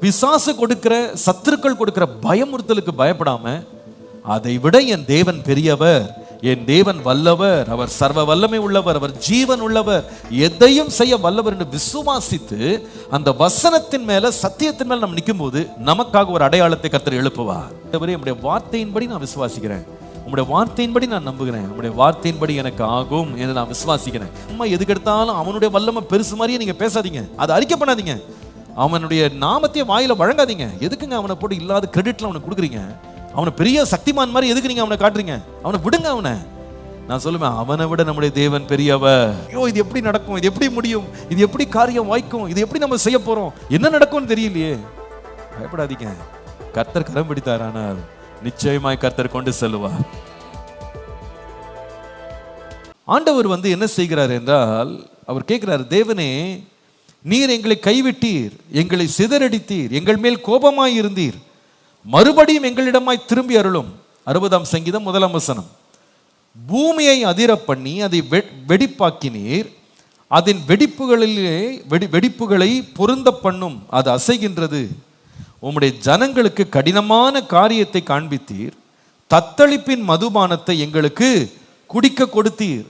பிசாசு கொடுக்கிற, சத்துருக்கள் கொடுக்கிற பயமுறுத்தலுக்கு பயப்படாம, அதை விட என் தேவன் பெரியவர், என் தேவன் வல்லவர், அவர் சர்வ வல்லமை உள்ளவர், அவர் ஜீவன் உள்ளவர், எதையும் செய்ய வல்லவர் என்று விசுவாசித்து அந்த வசனத்தின் மேல, சத்தியத்தின் மேல நம்ம நிற்கும் போது நமக்காக ஒரு அடையாளத்தை கர்த்தர் எழுப்புவார். நம்முடைய வார்த்தையின்படி நான் விசுவாசிக்கிறேன், உங்களுடைய வார்த்தையின்படி நான் நம்புகிறேன், உங்களுடைய வார்த்தையின்படி எனக்கு ஆகும் என்று நான் விசுவாசிக்கிறேன். அம்மா எதுக்கு எடுத்தாலும் அவனுடைய வல்லமை பெருசு மாதிரியே நீங்க பேசாதீங்க, அதை அறிக்கை பண்ணாதீங்க, அவனுடைய நாமத்தையே வாயில வழங்காதீங்க. எதுக்குங்க அவனை போட்டு இல்லாத கிரெடிட்ல அவனுக்கு கொடுக்குறீங்க? அவனை பெரிய சக்திமான் மாதிரி எதுக்கு நீங்க அவனை காட்டுறீங்க? அவனை விடுங்க. அவனை நான் சொல்லுவேன், அவனை விட நம்முடைய தேவன் பெரியவர். ஐயோ, இது எப்படி நடக்கும், இது எப்படி முடியும், இது எப்படி காரியம் வாய்க்கும், இது எப்படி நம்ம செய்ய போறோம், என்ன நடக்கும்னு தெரியலையே. பயப்படாதீங்க, கர்த்தர் கரம் பிடித்தாரானால் நிச்சயமாய் கர்த்தர் கொண்டு செல்வார். ஆண்டவர் என்ன செய்கிறார் என்றால், அவர் கேட்கிறார், தேவனே நீர் எங்களை கைவிட்டீர், எங்களை சிதறடித்தீர், எங்கள் மேல் கோபமாய் இருந்தீர், மறுபடியும் எங்களிடமாய் திரும்பி அருளும். 60ஆம் சங்கீதம் 1ஆம் வசனம். பூமியை அதிர பண்ணி அதை வெடிப்பாக்கினீர், அதன் வெடிப்புகளை பொருந்த பண்ணும், அது அசைகின்றது. உம்முடைய ஜனங்களுக்கு கடினமான காரியத்தை காண்பித்தீர், தத்தளிப்பின் மதுபானத்தை எங்களுக்கு குடிக்க கொடுத்தீர்.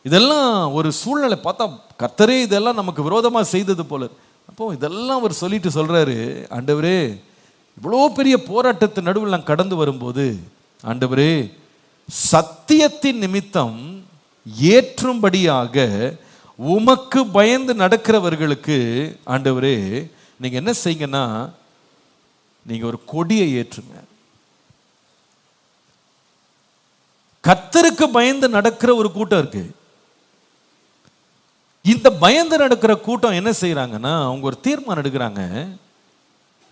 இதெல்லாம் ஒரு சூழ்நிலை பார்த்தா கர்த்தரே இதெல்லாம் நமக்கு விரோதமாக செய்தது போல. அப்போ இதெல்லாம் அவர் சொல்லிட்டு சொல்றாரு, ஆண்டவரே இவ்வளோ பெரிய போராட்டத்தின் நடுவில் நான் கடந்து வரும்போது, ஆண்டவரே சத்தியத்தின் நிமித்தம் ஏற்றும்படியாக உமக்கு பயந்து நடக்கிறவர்களுக்கு ஆண்டவரே நீங்க என்ன செய்யுங்கன்னா, நீங்க ஒரு கொடியை ஏற்றுங்க. கர்த்தருக்கு பயந்து நடக்கிற ஒரு கூட்டம் இருக்கு. இந்த பயந்து நடக்கிற கூட்டம் என்ன செய்யறாங்கன்னா, அவங்க ஒரு தீர்மானம் எடுக்கிறாங்க,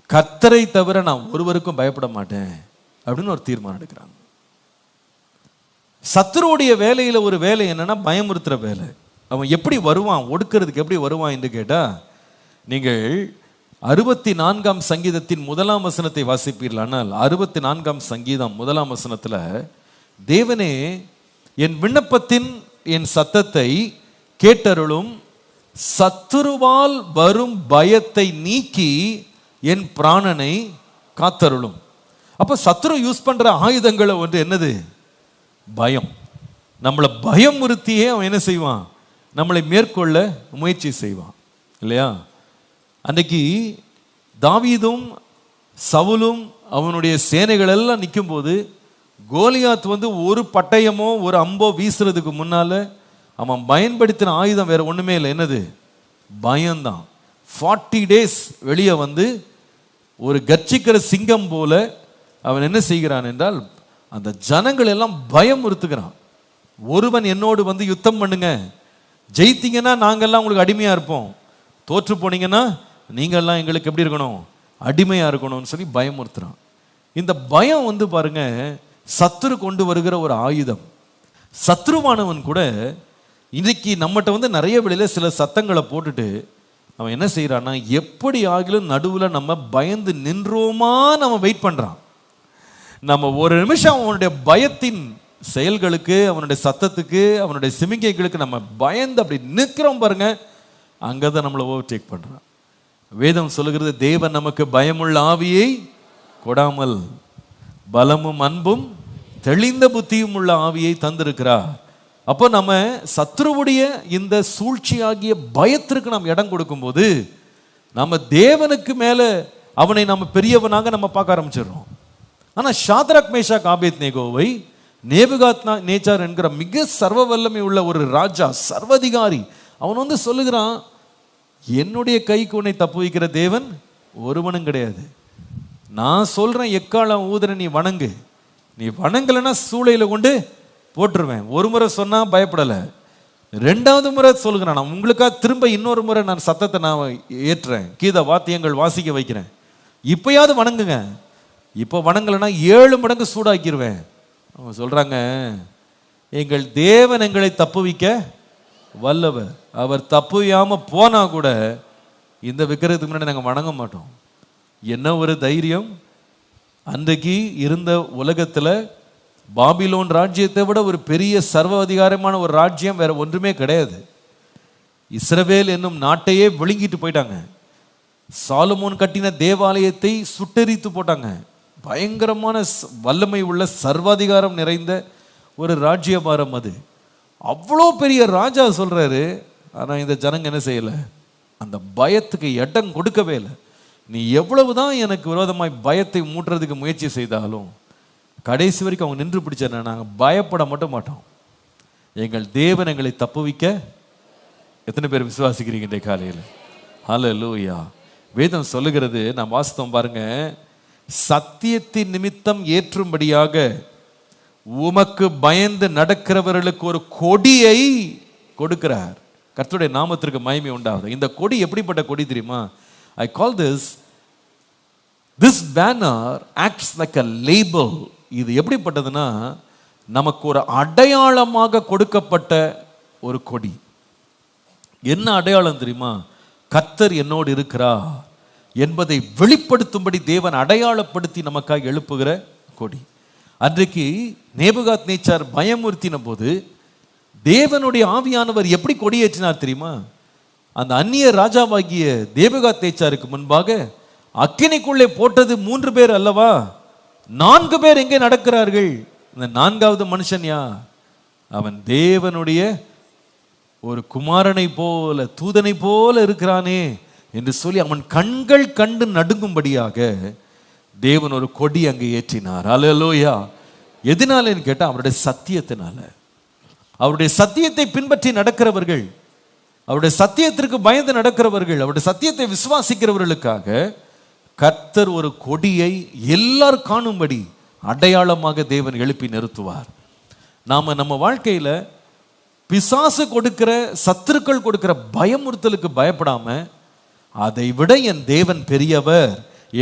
கர்த்தரை தவிர நான் ஒருவருக்கும் பயப்பட மாட்டேன் அப்படின்னு ஒரு தீர்மானம் எடுக்கிறாங்க. சத்துருடைய வேலையில ஒரு வேலை என்னன்னா பயமுறுத்துற வேலை. அவன் எப்படி வருவான், ஒடுக்கிறதுக்கு எப்படி வருவான் என்று கேட்டா, நீங்கள் 64ஆம் சங்கீதத்தின் 1ஆம் வசனத்தை வாசிப்பீர்கள். ஆனால் 64ஆம் சங்கீதம் 1ஆம் வசனத்துல, தேவனே என் விண்ணப்பத்தின் என் சத்தத்தை கேட்டருளும், சத்துருவால் வரும் பயத்தை நீக்கி என் பிராணனை காத்தருளும். அப்ப சத்துரு யூஸ் பண்ற ஆயுதங்களை என்னது? பயம். நம்மளை பயமுறுத்தியே அவன் என்ன செய்வான்? நம்மளை மேற்கொள்ள முயற்சி செய்வான், இல்லையா? அன்னைக்கு தாவீதும் சவுலும் அவனுடைய சேனைகள் எல்லாம் நிற்கும் போது, கோலியாத் ஒரு பட்டயமோ ஒரு அம்போ வீசுறதுக்கு முன்னால அவன் பயன்படுத்தின ஆயுதம் வேற ஒண்ணுமே இல்லை. என்னது? பயம்தான். 40 days வெளியே ஒரு கர்ச்சிக்கிற சிங்கம் போல அவன் என்ன செய்கிறான் என்றால், அந்த ஜனங்கள் எல்லாம் பயமுறுத்துகிறான். ஒருவன் என்னோடு யுத்தம் பண்ணுங்க, ஜெயித்தீங்கன்னா நாங்கெல்லாம் உங்களுக்கு அடிமையா இருப்போம், தோற்று போனீங்கன்னா நீங்கெல்லாம் எங்களுக்கு எப்படி இருக்கணும்? அடிமையா இருக்கணும்னு சொல்லி பயமுறுத்துறான். இந்த பயம் பாருங்க, சத்துரு கொண்டு வருகிற ஒரு ஆயுதம். சத்ருவானவன் கூட இன்னைக்கு நம்மகிட்ட நிறைய வேளையில சில சத்தங்களை போட்டுட்டு அவன் என்ன செய்யறான்னா, எப்படி ஆகிலும் நடுவில் நம்ம பயந்து நின்றோமா நம்ம வெயிட் பண்றான். நம்ம ஒரு நிமிஷம் அவனுடைய பயத்தின் செயல்களுக்கு, அவனுடைய சத்தத்துக்கு, அவனுடைய சிமிங்கைகளுக்கு நம்ம பயந்து அப்படி நிற்கிறோம் பாருங்க, அங்கதான் நம்மளை ஓவர்டேக் பண்றான். வேதம் சொல்லுகிறது, தேவன் நமக்கு பயமுள்ள ஆவியை கொடாமல் பலமும் அன்பும் தெளிந்த புத்தியும் உள்ள ஆவியை தந்திருக்கிறார். அப்போ நம்ம சத்ருவுடைய இந்த சூழ்ச்சியாகிய பயத்திற்கு நாம் இடம் கொடுக்கும் போது, நம்ம தேவனுக்கு மேல அவனை நம்ம பெரியவனாக நம்ம பார்க்க ஆரம்பிச்சிடறோம். ஆனா ஷாத்ராக் மேஷாக் ஆபேத்நேகோவை நேபுகாத் நேச்சார் என்கிற மிக சர்வ வல்லமை உள்ள ஒரு ராஜா, சர்வதிகாரி, அவன் சொல்லுகிறான், என்னுடைய கைக்கு உன்னை தப்பு வைக்கிற தேவன் ஒருவனும் கிடையாது. நான் சொல்றேன் எக்காலம் ஊதுற, நீ வணங்கு, நீ வணங்கலைன்னா சூளையில கொண்டு போட்டுருவேன். ஒரு முறை சொன்னா பயப்படலை, 2வது முறை சொல்லுகிறேன், நான் உங்களுக்காக திரும்ப இன்னொரு முறை நான் சத்தத்தை நான் ஏற்றுறேன், கீத வாத்தியங்கள் வாசிக்க வைக்கிறேன், இப்பயாவது வணங்குங்க. இப்போ வணங்கலைன்னா 7 மடங்கு சூடாக்கிடுவேன். அவங்க சொல்றாங்க, எங்கள் தேவன் எங்களை தப்புவிக்க வல்லவர், அவர் தப்புவியாம போனா கூட இந்த விக்கிரகத்துக்கு முன்னாடி நாங்கள் வணங்க மாட்டோம். என்ன ஒரு தைரியம்! அன்றைக்கு இருந்த உலகத்துல பாபிலோன் ராஜ்யத்தை விட ஒரு பெரிய சர்வ அதிகாரமான ஒரு ராஜ்யம் வேற ஒன்றுமே கிடையாது. இஸ்ரவேல் என்னும் நாட்டையே விழுங்கிட்டு போயிட்டாங்க. சாலமோன் கட்டின தேவாலயத்தை சுட்டெரித்து போட்டாங்க. பயங்கரமான வல்லமை உள்ள சர்வாதிகாரம் நிறைந்த ஒரு ராஜ்யபாரம் அது. அவ்வளோ பெரிய ராஜா சொல்றாரு. ஆனா இந்த ஜனங்க என்ன செய்யல? அந்த பயத்துக்கு இடம் கொடுக்கவே இல்லை. நீ எவ்வளவுதான் எனக்கு விரோதமாய் பயத்தை மூட்டுறதுக்கு முயற்சி செய்தாலும் கடைசி வரைக்கும் அவங்க நின்று பிடிச்சா, நாங்கள் பயப்பட மட்டும் மாட்டோம், எங்கள் தேவன் எங்களை தப்புவிக்க. எத்தனை பேர் விசுவாசிக்கிறீங்க இந்த காலையில்? ஹல்லேலூயா. வேதம் சொல்லுகிறது, நான் வாசித்தோம் பாருங்க, சத்தியத்தின் நிமித்தம் ஏற்றும்படியாக உமக்கு பயந்து நடக்கிறவர்களுக்கு ஒரு கொடியை கொடுக்கிறார். கர்த்தருடைய நாமத்திற்கு மகிமை உண்டாகுது. இந்த கொடி எப்படிப்பட்ட கொடி தெரியுமா? I call this banner acts like a label. இது எப்படிப்பட்டதுன்னா, நமக்கு ஒரு அடையாளமாக கொடுக்கப்பட்ட ஒரு கொடி. என்ன அடையாளம் தெரியுமா? கர்த்தர் என்னோடு இருக்கிறார் என்பதை வெளிப்படுத்தும்படி தேவன் அடையாளப்படுத்தி நமக்காக எழுப்புகிற கொடி. அன்றைக்கு நேபுகாத்நேச்சார் பயமுறுத்தின போது தேவனுடைய ஆவியானவர் எப்படி கொடியேற்றினார் தெரியுமா? அந்த அந்நிய ராஜாவாகிய நேபுகாத்நேச்சாருக்கு முன்பாக அக்கினிக்குள்ளே போட்டது 3 பேர் அல்லவா? 4 பேர் எங்கே நடக்கிறார்கள்? இந்த 4வது மனுஷன் யார்? அவன் தேவனுடைய ஒரு குமாரனை போல, தூதனை போல இருக்கிறானே என்று சொல்லி அவன் கண்கள் கண்டு நடுங்கும்படியாக தேவன் ஒரு கொடி அங்கே ஏற்றினார். அல்லேலூயா. எதனாலன்னு கேட்டா, அவருடைய சத்தியத்தினால. அவருடைய சத்தியத்தை பின்பற்றி நடக்கிறவர்கள், அவருடைய சத்தியத்திற்கு பயந்து நடக்கிறவர்கள், அவருடைய சத்தியத்தை விசுவாசிக்கிறவர்களுக்காக கர்த்தர் ஒரு கொடியை எல்லாரும் காணும்படி அடையாளமாக தேவன் எழுப்பி நிறுத்துவார். நாம நம்ம வாழ்க்கையில பிசாசு கொடுக்கிற, சத்துருக்கள் கொடுக்கிற பயமுறுத்தலுக்கு பயப்படாம, அதை விட என் தேவன் பெரியவர்,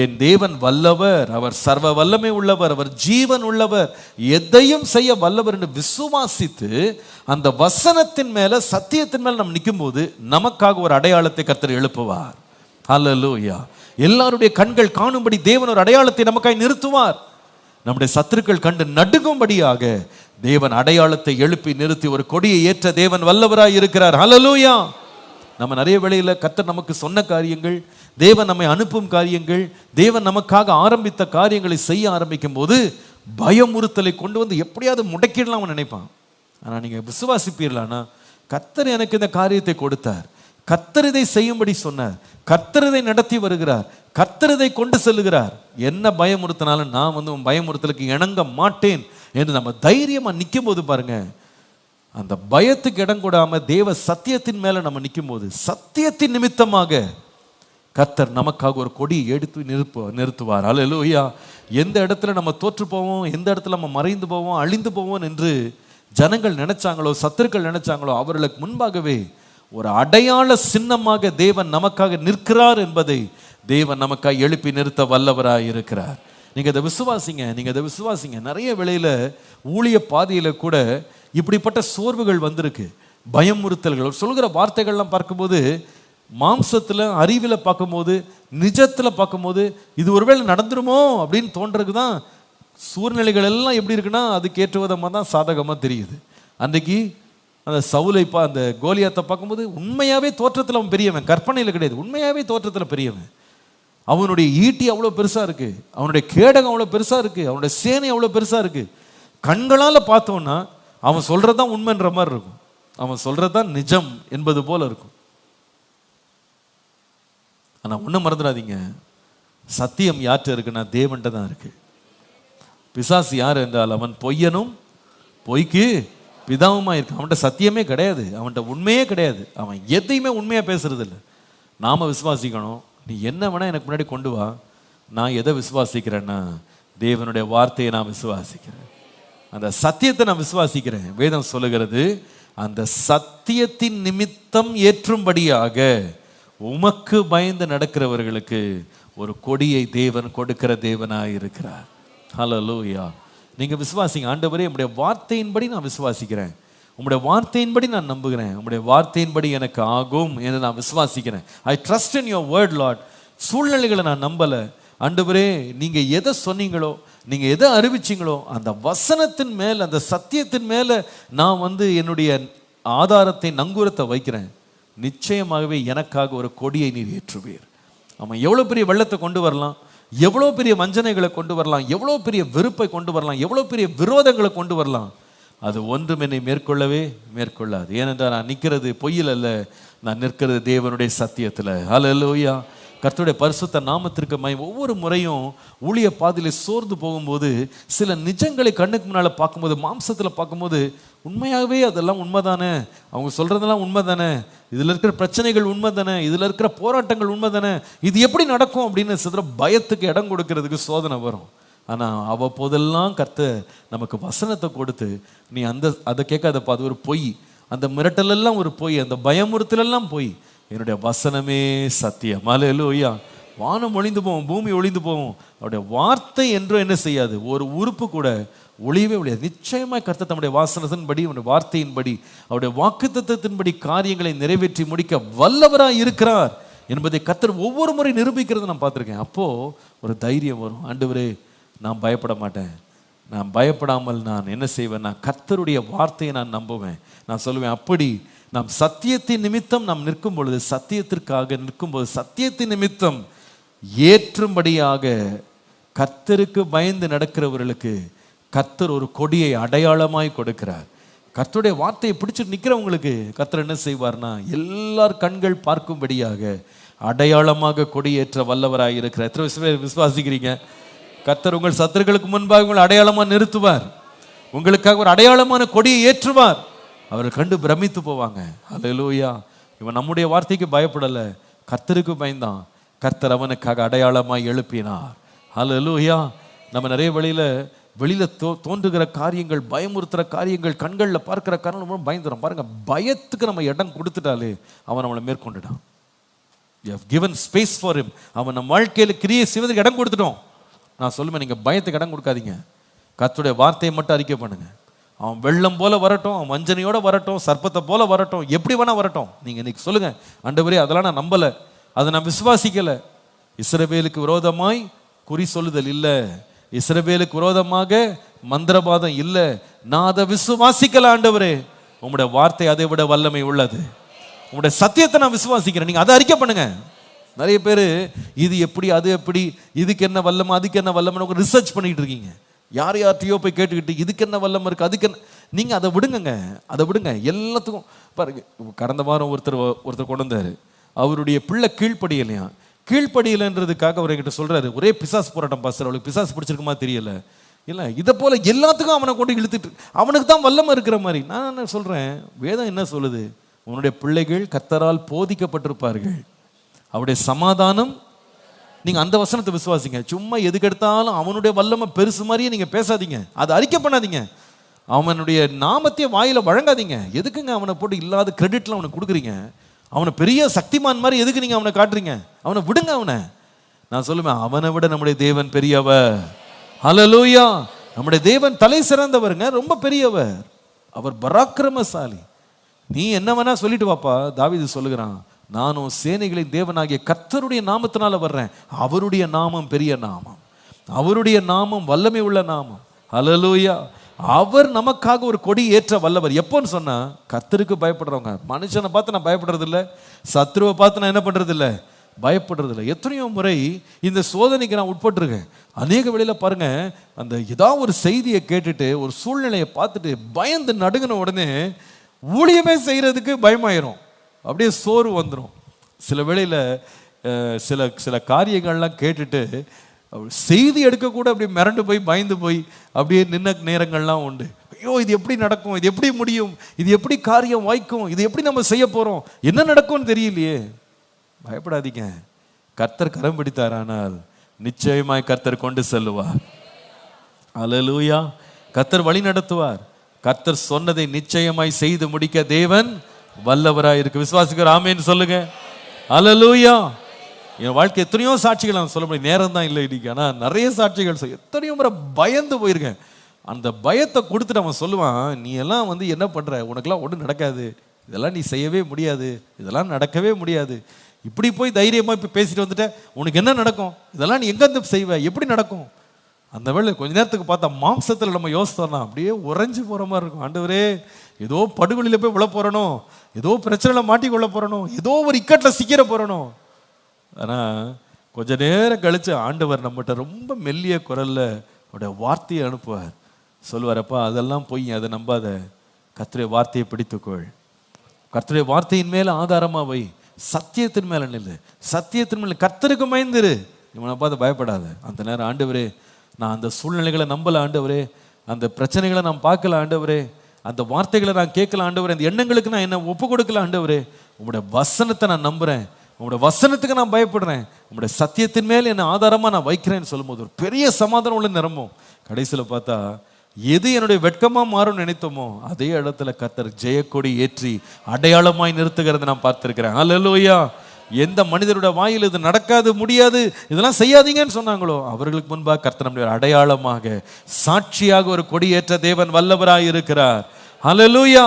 என் தேவன் வல்லவர், அவர் சர்வ வல்லமை உள்ளவர், அவர் ஜீவன் உள்ளவர், எதையும் செய்ய வல்லவர் என்று விசுவாசித்து அந்த வசனத்தின் மேல, சத்தியத்தின் மேல நம்ம நிற்கும் போது நமக்காக ஒரு அடையாளத்தை கர்த்தர் எழுப்புவார். ஹல்லேலூயா. எல்லாருடைய கண்கள் காணும்படி தேவன் ஒரு அடையாளத்தை நமக்காய் நிறுத்துவார். நம்முடைய சத்துருக்கள் கண்டு நடுங்கும்படியாக தேவன் அடையாளத்தை எழுப்பி நிறுத்தி ஒரு கொடியை ஏற்ற தேவன் வல்லவராய் இருக்கிறார். ஹல்லேலூயா. நம்ம நிறைய வேளையில கர்த்தர் நமக்கு சொன்ன காரியங்கள், தேவன் நம்மை அனுப்பும் காரியங்கள், தேவன் நமக்காக ஆரம்பித்த காரியங்களை செய்ய ஆரம்பிக்கும் போது பயமுறுத்தலை கொண்டு வந்து எப்படியாவது முடக்கிடலாம் நினைப்பான். ஆனா நீங்க விசுவாசிப்பீர்களானா, கர்த்தர் எனக்கு இந்த காரியத்தை கொடுத்தார், கர்த்தர் இதை செய்யும்படி சொன்னார், கர்த்தர் இதை நடத்தி வருகிறார், கர்த்தர் இதை கொண்டு செல்லுகிறார், என்ன பயமுறுத்தினாலும் நான் உன் பயமுறுத்தலுக்கு இணங்க மாட்டேன் என்று நம்ம தைரியமா நிற்கும் போது பாருங்க, அந்த பயத்துக்கு இடம் கொடாம தேவ சத்தியத்தின் மேல நம்ம நிற்கும் போது, சத்தியத்தின் நிமித்தமாக கர்த்தர் நமக்காக ஒரு கொடியை எடுத்து நிறுத்துவார். அல்லேலூயா. எந்த இடத்துல நம்ம தோற்று போவோம், எந்த இடத்துல நம்ம மறைந்து போவோம், அழிந்து போவோம் என்று ஜனங்கள் நினைச்சாங்களோ, சத்துருக்கள் நினைச்சாங்களோ, அவர்களுக்கு முன்பாகவே ஒரு அடையாள சின்னமாக தேவன் நமக்காக நிற்கிறார் என்பதை தேவன் நமக்காக எழுப்பி நிறுத்த வல்லவராய் இருக்கிறார். நீங்க இதை விசுவாசிங்க, நீங்க இதை விசுவாசிங்க. நிறைய வேளையில ஊழிய பாதையில கூட இப்படிப்பட்ட சோர்வுகள் வந்திருக்கு, பயமுறுத்தல்கள், சொல்கிற வார்த்தைகள்லாம் பார்க்கும்போது, மாம்சத்துல அறிவில பார்க்கும்போது, நிஜத்துல பார்க்கும்போது இது ஒருவேளை நடந்துருமோ அப்படின்னு தோன்றதுக்கு தான் சூழ்நிலைகள் எல்லாம் எப்படி இருக்குன்னா அதுக்கு ஏற்ற விதமாக தான் சாதகமாக தெரியுது. அன்றைக்கு அந்த சவுலை அந்த கோலியாத்தை பார்க்கும்போது உண்மையாகவே தோற்றத்தில் அவன் பெரியவன், கற்பனையில் கிடையாது, உண்மையாகவே தோற்றத்தில் பெரியவன். அவனுடைய ஈட்டி அவ்வளோ பெருசாக இருக்குது, அவனுடைய கேடகம் அவ்வளோ பெருசாக இருக்குது, அவனுடைய சேனை அவ்வளோ பெருசாக இருக்குது. கண்களால் பார்த்தோன்னா அவன் சொல்கிறது தான் உண்மைன்ற மாதிரி இருக்கும், அவன் சொல்கிறது தான் நிஜம் என்பது போல இருக்கும். ஆனால் ஒன்றும் மறந்துடாதீங்க, சத்தியம் யார்கிட்ட இருக்குன்னா தேவன்கிட்ட தான் இருக்கு. பிசாசு யார் என்றால் அவன் பொய்யனும் பொய்க்கு பிதாவுமா இருக்கு. அவன்கிட்ட சத்தியமே கிடையாது, அவன்கிட்ட உண்மையே கிடையாது, அவன் எதையுமே உண்மையாக பேசுறது இல்லை. நாம விசுவாசிக்கணும், நீ என்ன வேணா எனக்கு முன்னாடி கொண்டு வா, நான் எதை விசுவாசிக்கிறேன்னா தேவனுடைய வார்த்தையை நான் விசுவாசிக்கிறேன், அந்த சத்தியத்தை நான் விசுவாசிக்கிறேன். வேதம் சொல்லுகிறது, அந்த சத்தியத்தின் நிமித்தம் ஏற்றும்படியாக உமக்கு பயந்து நடக்கிறவர்களுக்கு ஒரு கொடியை தேவன் கொடுக்கிற தேவனாய் இருக்கிறார். ஹல்லேலூயா. நீங்க விசுவாசிங்க, ஆண்டவரே உம்முடைய வார்த்தையின்படி நான் விசுவாசிக்கிறேன், உம்முடைய வார்த்தையின்படி நான் நம்புகிறேன், உம்முடைய வார்த்தையின்படி எனக்கு ஆகும் என்று நான் விசுவாசிக்கிறேன். I trust in your word Lord. சூழ்நிலைகளை நான் நம்பலை ஆண்டவரே, நீங்க எதை சொன்னீங்களோ, நீங்க எதை அறிவிச்சீங்களோ அந்த வசனத்தின் மேல், அந்த சத்தியத்தின் மேல நான் என்னுடைய ஆதாரத்தை, நங்கூரத்தை வைக்கிறேன். நிச்சயமாகவே எனக்காக ஒரு கொடியை நீர் ஏற்றுவீர். அவன் எவ்வளோ பெரிய வெள்ளத்தை கொண்டு வரலாம், எவ்வளோ பெரிய வஞ்சனைகளை கொண்டு வரலாம், எவ்வளோ பெரிய வெறுப்பை கொண்டு வரலாம், எவ்வளோ பெரிய விரோதங்களை கொண்டு வரலாம். அது ஒன்றும் என்னை மேற்கொள்ளவே மேற்கொள்ளாது. ஏனென்றால் நான் நிற்கிறது பொய்யில் அல்ல, நான் நிற்கிறது தேவனுடைய சத்தியத்தில். ஹல்லேலூயா. கர்த்தருடைய பரிசுத்த நாமத்திற்கு ஒவ்வொரு முறையும் ஊழிய பாதையில சோர்ந்து போகும்போது சில நிஜங்களை கண்ணுக்கு முன்னால் பார்க்கும்போது, மாம்சத்தில் பார்க்கும்போது, உண்மையாகவே அதெல்லாம் உண்மைதானே, அவங்க சொல்றதெல்லாம் உண்மைதானே, இதில் இருக்கிற பிரச்சனைகள் உண்மைதானே, இதில் இருக்கிற போராட்டங்கள் உண்மைதானே, இது எப்படி நடக்கும் அப்படின்னு சில பயத்துக்கு இடம் கொடுக்கறதுக்கு சோதனை வரும். ஆனால் அவ்வப்போதெல்லாம் கர்த்தர் நமக்கு வசனத்தை கொடுத்து, நீ அதை கேட்காதப்பா, அது ஒரு பொய், அந்த மிரட்டலெல்லாம் ஒரு பொய், அந்த பயமுறுத்தலெல்லாம் பொய், என்னுடைய வசனமே சத்தியம். ஹல்லேலூயா. வானம் ஒளிந்து போவோம், பூமி ஒளிந்து போவோம், அவருடைய வார்த்தை என்றும் என்ன செய்யாது, ஒரு உறுப்பு கூட ஒளியவே ஒழியாது. நிச்சயமாய் கர்த்தர் தம்முடைய வாசனத்தின்படி, அவருடைய வார்த்தையின்படி, அவருடைய வாக்குத்தத்தத்தின்படி காரியங்களை நிறைவேற்றி முடிக்க வல்லவராய் இருக்கிறார் என்பதை கர்த்தர் ஒவ்வொரு முறை நிரூபிக்கிறத நான் பார்த்துருக்கேன். அப்போ ஒரு தைரியம் வரும். ஆண்டவரே, நான் பயப்பட மாட்டேன், நான் பயப்படாமல் நான் என்ன செய்வேன், நான் கர்த்தருடைய வார்த்தையை நான் நம்புவேன். நான் சொல்லுவேன், அப்படி நாம் சத்தியத்தின் நிமித்தம் நாம் நிற்கும் பொழுது, சத்தியத்திற்காக நிற்கும்போது, சத்தியத்தின் நிமித்தம் ஏற்றும்படியாக கர்த்தருக்கு பயந்து நடக்கிறவர்களுக்கு கர்த்தர் ஒரு கொடியை அடையாளமாய் கொடுக்கிறார். கர்த்தருடைய வார்த்தையை பிடிச்சிட்டு நிற்கிறவங்களுக்கு கர்த்தர் என்ன செய்வார்னா, எல்லார் கண்கள் பார்க்கும்படியாக அடையாளமாக கொடியேற்ற வல்லவராக இருக்கிறார். எத்தனை விசுவாசிக்கிறீங்க? கர்த்தர் உங்கள் சத்துருக்களுக்கு முன்பாக உங்களை அடையாளமாக நிறுத்துவார், உங்களுக்காக ஒரு அடையாளமான கொடியை ஏற்றுவார். அவரை கண்டு பிரமித்து போவாங்க. ஹல்லேலூயா. இவன் நம்முடைய வார்த்தைக்கு பயப்படலை, கர்த்தருக்கு பயந்தான், கர்த்தர் அவனுக்காக அடையாளமாய் எழுப்பினார். ஹல்லேலூயா. நம்ம நிறைய வெளியில தோன்றுகிற காரியங்கள், பயமுறுத்துற காரியங்கள், கண்களில் பார்க்கிற காரணம் பயந்துடும். பாருங்க, பயத்துக்கு நம்ம இடம் கொடுத்துட்டாலே அவன் நம்மளை மேற்கொண்டுட்டான். You have given space for him. அவன் நம்ம வாழ்க்கையில் கிரியை செய்வதற்கு இடம் கொடுத்துட்டோம். நான் சொல்லுவேன், நீங்க பயத்துக்கு இடம் கொடுக்காதீங்க, கர்த்தருடைய வார்த்தையை மட்டும் அறிக்கை பண்ணுங்க. அவன் வெள்ளம் போல வரட்டும், அவன் வஞ்சனையோட வரட்டும், சர்ப்பத்தை போல வரட்டும், எப்படி வேணா வரட்டும், நீங்க இன்னைக்கு சொல்லுங்க, ஆண்டவரே அதெல்லாம் நான் நம்பலை, அதை நான் விசுவாசிக்கலை. இஸ்ரவேலுக்கு விரோதமாய் குறி சொல்லுதல் இல்லை, இஸ்ரவேலுக்கு விரோதமாக மந்திரவாதம் இல்லை, நான் அதை விசுவாசிக்கல. ஆண்டவரே, உங்களுடைய வார்த்தை அதை விட வல்லமை உள்ளது, உங்களுடைய சத்தியத்தை நான் விசுவாசிக்கிறேன், நீங்க அதை அறிக்கை பண்ணுங்க. நிறைய பேர் இது எப்படி, அது எப்படி, இதுக்கு என்ன வல்லமை, அதுக்கு என்ன வல்லமை ரிசர்ச் பண்ணிட்டு இருக்கீங்க. யார்கிட்டயோ போய் கேட்டுக்கிட்டு இதுக்கு என்ன வல்லமை இருக்கு, அதுக்கு என்ன, நீங்க அதை விடுங்க, அதை விடுங்க. எல்லாத்துக்கும் பாருங்க, கடந்த வாரம் ஒருத்தர் கொண்டு வந்தாரு, அவருடைய பிள்ளை கீழ்ப்படியலையா, கீழ்ப்படியலைன்றதுக்காக அவர் என்கிட்ட சொல்றாரு, ஒரே பிசாஸ் போராட்டம் பாஸ்டர், அவளுக்கு பிசாஸ் பிடிச்சிருக்குமா தெரியல, இல்லை இதை போல எல்லாத்துக்கும் அவனை கொண்டு இழுத்துட்டு அவனுக்கு தான் வல்லமை இருக்கிற மாதிரி. நான் என்ன சொல்றேன், வேதம் என்ன சொல்லுது, உன்னுடைய பிள்ளைகள் கர்த்தரால் போதிக்கப்பட்டிருப்பார்கள், அவருடைய சமாதானம். நீங்க அந்த வசனத்தை விசுவாசிங்க. சும்மா எதுக்கு எடுத்தாலும் அவனுடைய வல்லமை பெருசு மாதிரியே நீங்க பேசாதீங்க, அதை அறிக்கை பண்ணாதீங்க, அவனுடைய நாமத்தையே வாயில வழங்காதீங்க. எதுக்குங்க அவனை போட்டு இல்லாத கிரெடிட்ல அவனுக்கு கொடுக்குறீங்க, அவனை பெரிய சக்திமான் மாதிரி எதுக்கு நீங்க அவனை காட்டுறீங்க, அவனை விடுங்க. அவனை நான் சொல்லுவேன், அவனை விட நம்முடைய தேவன் பெரியவர். ஹல்லேலூயா. நம்முடைய தேவன் தலை சிறந்தவருங்க, ரொம்ப பெரியவர், அவர் பராக்கிரமசாலி. நீ என்ன வேணா சொல்லிட்டு வாப்பா, தாவீது சொல்லுகிறான், நானும் சேனைகளின் தேவனாகிய கர்த்தருடைய நாமத்தினால வர்றேன், அவருடைய நாமம் பெரிய நாமம், அவருடைய நாமம் வல்லமை உள்ள நாமம். ஹல்லேலூயா. அவர் நமக்காக ஒரு கொடி ஏற்ற வல்லவர். எப்போன்னு சொன்னா, கர்த்தருக்கு பயப்படுறவங்க. மனுஷனை பார்த்து நான் பயப்படுறது இல்லை, சத்ருவை பார்த்து நான் என்ன பண்றது இல்லை, பயப்படுறது இல்லை. எத்தனையோ முறை இந்த சோதனைக்கு நான் உட்பட்டிருக்கேன். அநேக வேளையில பாருங்க, அந்த ஏதாவது ஒரு செய்தியை கேட்டுட்டு ஒரு சூழ்நிலையை பார்த்துட்டு பயந்து நடுங்கின உடனே ஊழியமே செய்யறதுக்கு பயமாயிரும், அப்படியே சோறு வந்துடும். சில வேளையில சில காரியங்கள்லாம் கேட்டுட்டு செய்தி எடுக்க கூட அப்படியே மிரண்டு போய் பயந்து போய் அப்படியே நின்ன நேரங்கள்லாம் உண்டு. ஐயோ, இது எப்படி நடக்கும், இது எப்படி முடியும், இது எப்படி காரியம் வாய்க்கும், இது எப்படி நம்ம செய்ய போறோம், என்ன நடக்கும்னு தெரியலையே. பயப்படாதீங்க, கர்த்தர் கரம் பிடித்தாரானால் நிச்சயமாய் கர்த்தர் கொண்டு செல்லுவார். அல்லேலூயா. கர்த்தர் வழி நடத்துவார். கர்த்தர் சொன்னதை நிச்சயமாய் செய்து முடிக்க தேவன் வல்லவராய் இருக்கு. விசுவாசிக்கிற ஆமேன்னு சொல்லுங்க. அல்லேலூயா. என் வாழ்க்கை எத்தனையோ சாட்சிகள் நான் சொல்ல முடியும், நேரம் தான் இல்லை இன்னைக்கு. ஆனால் நிறைய சாட்சிகள் எத்தனையோ முறை பயந்து போயிருக்கேன். அந்த பயத்தை கொடுத்துட்டு அவன் சொல்லுவான், நீ எல்லாம் என்ன பண்ற, உனக்கெல்லாம் ஒன்றும் நடக்காது, இதெல்லாம் நீ செய்யவே முடியாது, இதெல்லாம் நடக்கவே முடியாது, இப்படி போய் தைரியமா இப்போ பேசிட்டு வந்துட்ட, உனக்கு என்ன நடக்கும், இதெல்லாம் நீ எங்கேருந்து செய்வ, எப்படி நடக்கும். அந்த வேளை கொஞ்ச நேரத்துக்கு பார்த்தா மாம்சத்தில் நம்ம யோசித்தோம்னா அப்படியே உறைஞ்சு போகிற மாதிரி இருக்கும். ஆண்டவரே, ஏதோ படுகொலியில் போய் விழ போகிறனோ, ஏதோ பிரச்சனையில் மாட்டிக்கொள்ள போகிறனோ, ஏதோ ஒரு இக்கட்டில் சிக்கிற போகிறனோ. ஆனால் கொஞ்ச நேரம் கழிச்சு ஆண்டவர் நம்மகிட்ட ரொம்ப மெல்லிய குரல்ல அவருடைய வார்த்தையை அனுப்புவார். சொல்வாரப்பா அதெல்லாம் பொய், அதை நம்பாத, கர்த்தருடைய வார்த்தையை பிடித்துக்கொள், கர்த்தருடைய வார்த்தையின் மேல ஆதாரமா வை, சத்தியத்தின் மேல நில்லு, சத்தியத்தின் மேல கர்த்தருக்கு பயந்துரு, இவனை பார்த்து பயப்படாத. அந்த நேரம் ஆண்டவரே நான் அந்த சூழ்நிலைகளை நம்பல ஆண்டவரே, அந்த பிரச்சனைகளை நான் பார்க்கல ஆண்டவரே, அந்த வார்த்தைகளை நான் கேட்கல ஆண்டவரே, அந்த எண்ணங்களுக்கு நான் என்ன ஒப்பு கொடுக்கல ஆண்டவரே, உங்களுடைய வசனத்தை நான் நம்புறேன், உங்களுடைய வசனத்துக்கு நான் பயப்படுறேன், உங்களுடைய சத்தியத்தின் மேல் என்ன ஆதாரமா நான் வைக்கிறேன்னு சொல்லும்போது ஒரு பெரிய சமாதானம் உள்ள நிரம்பும். கடைசியில பார்த்தா எது என்னுடைய வெட்கமா மாறும் நினைத்தோமோ அதே இடத்துல கர்த்தர் ஜெயக்கொடி ஏற்றி அடையாளமாய் நிறுத்துகிறத நான் பார்த்திருக்கிறேன். அல்லேலூயா. எந்த மனிதருடைய வாயில் இது நடக்காது, முடியாது, இதெல்லாம் செய்யாதீங்கன்னு சொன்னாங்களோ அவர்களுக்கு முன்பாக கர்த்தர் நம்முடைய அடையாளமாக சாட்சியாக ஒரு கொடி ஏற்ற தேவன் வல்லவராய் இருக்கிறார். அல்லேலூயா.